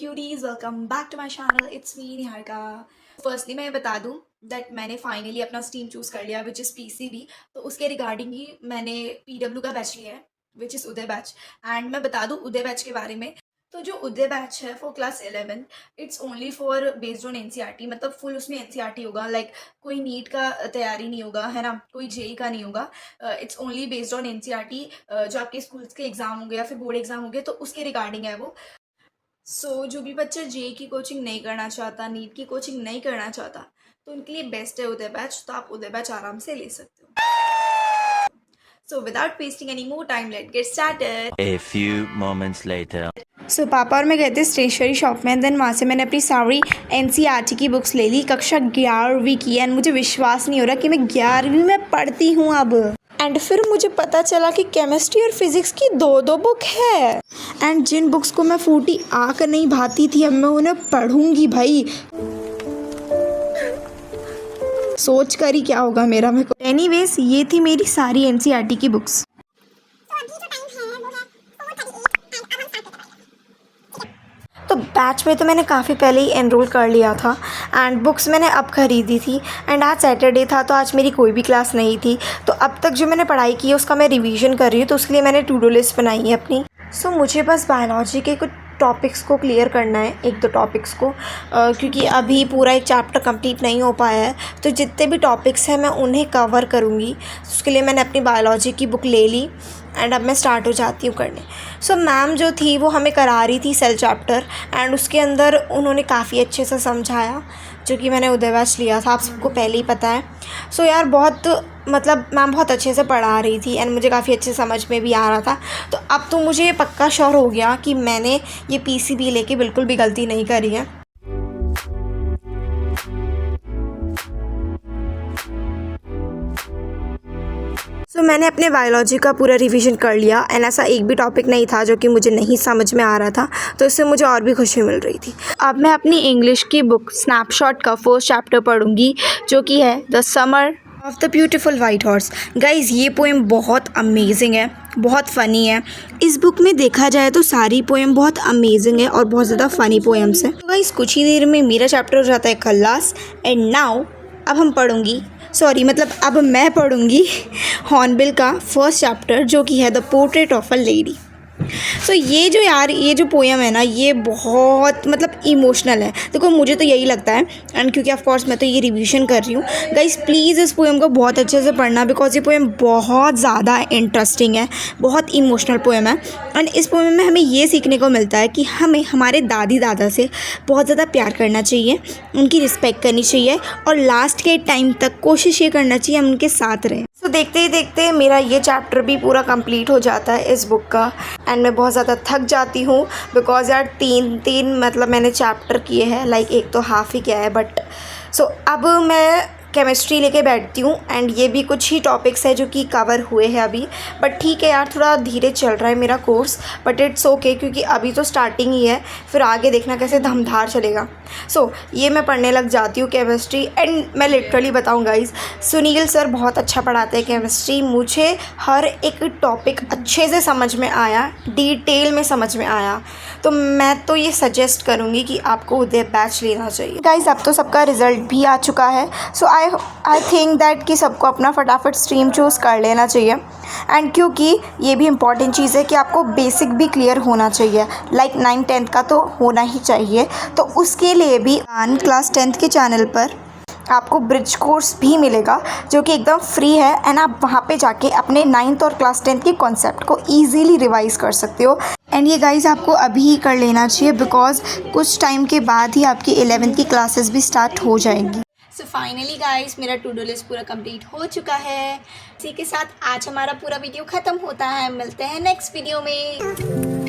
Cuties, welcome back to my channel. It's me Niharika. Firstly मैं बता दूं दैट मैंने फाइनली अपना स्ट्रीम चूज़ कर लिया विच इज़ पीसीबी। तो उसके रिगार्डिंग ही मैंने पीडब्ल्यू का बैच लिया है which is Uday batch. And मैं बता दूं उदय बैच के बारे में। तो जो उदय बैच है for class 11 it's only for based on NCERT, मतलब फुल उसमें एनसीईआरटी होगा। लाइक कोई नीट का तैयारी नहीं होगा, है ना, कोई जेई का नहीं होगा। It's only based on NCERT. जो आपके स्कूल्स के एग्जाम होंगे या फिर बोर्ड एग्जाम होंगे तो उसके रिगार्डिंग है वो। जो भी बच्चा जेई की कोचिंग नहीं करना चाहता, नीट की कोचिंग नहीं करना चाहता, तो उनके लिए बेस्ट है उदय बैच। तो आप उदय बैच आराम से ले सकते हो। So without wasting any more time, let get started. A few moments later. पापा और मैं गए थे स्टेशनरी शॉप में। देन वहाँ से मैंने अपनी सारी एनसीईआरटी की बुक्स ले ली, कक्षा 11वीं की। एंड मुझे विश्वास नहीं हो रहा कि मैं 11वीं में पढ़ती हूँ अब। एंड फिर मुझे पता चला कि केमिस्ट्री और फिज़िक्स की दो बुक है। एंड जिन बुक्स को मैं फूटी आकर नहीं भाती थी, अब मैं उन्हें पढ़ूंगी भाई। सोच कर ही क्या होगा मेरा मेरे को। एनीवेज, ये थी मेरी सारी एनसीईआरटी की बुक्स। तो बैच में तो मैंने काफ़ी पहले ही एनरोल कर लिया था एंड बुक्स मैंने अब ख़रीदी थी। एंड आज सैटरडे था तो आज मेरी कोई भी क्लास नहीं थी। तो अब तक जो मैंने पढ़ाई की है उसका मैं रिवीजन कर रही हूँ, तो उसके लिए मैंने टू डू लिस्ट बनाई है अपनी। मुझे बस बायोलॉजी के कुछ टॉपिक्स को क्लियर करना है, एक दो टॉपिक्स को, क्योंकि अभी पूरा एक चैप्टर कंप्लीट नहीं हो पाया है। तो जितने भी टॉपिक्स हैं मैं उन्हें कवर करूँगी। उसके लिए मैंने अपनी बायोलॉजी की बुक ले ली एंड अब मैं स्टार्ट हो जाती हूँ करने। मैम जो थी वो हमें करा रही थी सेल चैप्टर एंड उसके अंदर उन्होंने काफ़ी अच्छे से समझाया, जो कि मैंने उदय बैच लिया था, आप सबको पहले ही पता है। यार बहुत मतलब मैम बहुत अच्छे से पढ़ा रही थी एंड मुझे काफ़ी अच्छे समझ में भी आ रहा था। तो अब तो मुझे पक्का श्योर हो गया कि मैंने ये पीसीबी लेके बिल्कुल भी गलती नहीं करी है। मैंने अपने बायोलॉजी का पूरा रिवीजन कर लिया एंड ऐसा एक भी टॉपिक नहीं था जो कि मुझे नहीं समझ में आ रहा था, तो इससे मुझे और भी खुशी मिल रही थी। अब मैं अपनी इंग्लिश की बुक स्नैपशॉट का फर्स्ट चैप्टर पढ़ूंगी, जो कि है the summer of the beautiful white horse. Guys, ये पोएम बहुत अमेजिंग है, बहुत फ़नी है। इस बुक में देखा जाए तो सारी पोएम बहुत अमेजिंग है और बहुत ज़्यादा फ़नी पोएम्स हैं। तो गाइज़, कुछ ही देर में मेरा चैप्टर हो जाता है खल्लास। एंड नाउ अब मैं पढ़ूंगी हॉर्नबिल का फर्स्ट चैप्टर, जो कि है the portrait of a lady. ये जो पोएम है ना, ये बहुत मतलब इमोशनल है। देखो मुझे तो यही लगता है एंड क्योंकि ऑफ कोर्स मैं तो ये रिवीजन कर रही हूँ। गाइस प्लीज़ इस पोएम को बहुत अच्छे से पढ़ना, बिकॉज ये पोएम बहुत ज़्यादा इंटरेस्टिंग है, बहुत इमोशनल पोएम है। एंड इस पोएम में हमें ये सीखने को मिलता है कि हमें हमारे दादी दादा से बहुत ज़्यादा प्यार करना चाहिए, उनकी रिस्पेक्ट करनी चाहिए और लास्ट के टाइम तक कोशिश ये करना चाहिए हम उनके साथ रहें। देखते ही देखते मेरा ये चैप्टर भी पूरा कंप्लीट हो जाता है इस बुक का। एंड मैं बहुत ज़्यादा थक जाती हूँ बिकॉज यार तीन मतलब मैंने चैप्टर किए हैं, लाइक एक तो हाफ़ ही किया है। बट अब मैं केमिस्ट्री लेके बैठती हूँ एंड ये भी कुछ ही टॉपिक्स है जो कि कवर हुए हैं अभी। बट ठीक है यार, थोड़ा धीरे चल रहा है मेरा कोर्स, बट इट्स ओके क्योंकि अभी तो स्टार्टिंग ही है, फिर आगे देखना कैसे धमधार चलेगा। ये मैं पढ़ने लग जाती हूँ केमिस्ट्री। एंड मैं लिटरली बताऊँ गाइज, सुनील सर बहुत अच्छा पढ़ाते हैं केमिस्ट्री। मुझे हर एक टॉपिक अच्छे से समझ में आया, डिटेल में समझ में आया। तो मैं तो ये सजेस्ट करूँगी कि आपको उदय बैच लेना चाहिए। गाइज अब तो सबका रिज़ल्ट भी आ चुका है। आई थिंक दैट कि सबको अपना फटाफट स्ट्रीम चूज़ कर लेना चाहिए। एंड क्योंकि ये भी इम्पॉर्टेंट चीज़ है कि आपको बेसिक भी क्लियर होना चाहिए, लाइक 9th-10th का तो होना ही चाहिए। तो उसके लिए भी क्लास 10th के चैनल पर आपको ब्रिज कोर्स भी मिलेगा, जो कि एकदम फ्री है। एंड आप वहाँ पे जाके अपने 9th और क्लास 10th के कॉन्सेप्ट को ईजिली रिवाइज़ कर सकते हो। एंड ये गाइज़ आपको अभी ही कर लेना चाहिए बिकॉज कुछ टाइम के बाद ही आपकी 11th की क्लासेस भी स्टार्ट हो जाएंगी। फाइनली गाइस, मेरा टू डू लिस्ट पूरा कंप्लीट हो चुका है। इसी के साथ आज हमारा पूरा वीडियो ख़त्म होता है। मिलते हैं नेक्स्ट वीडियो में।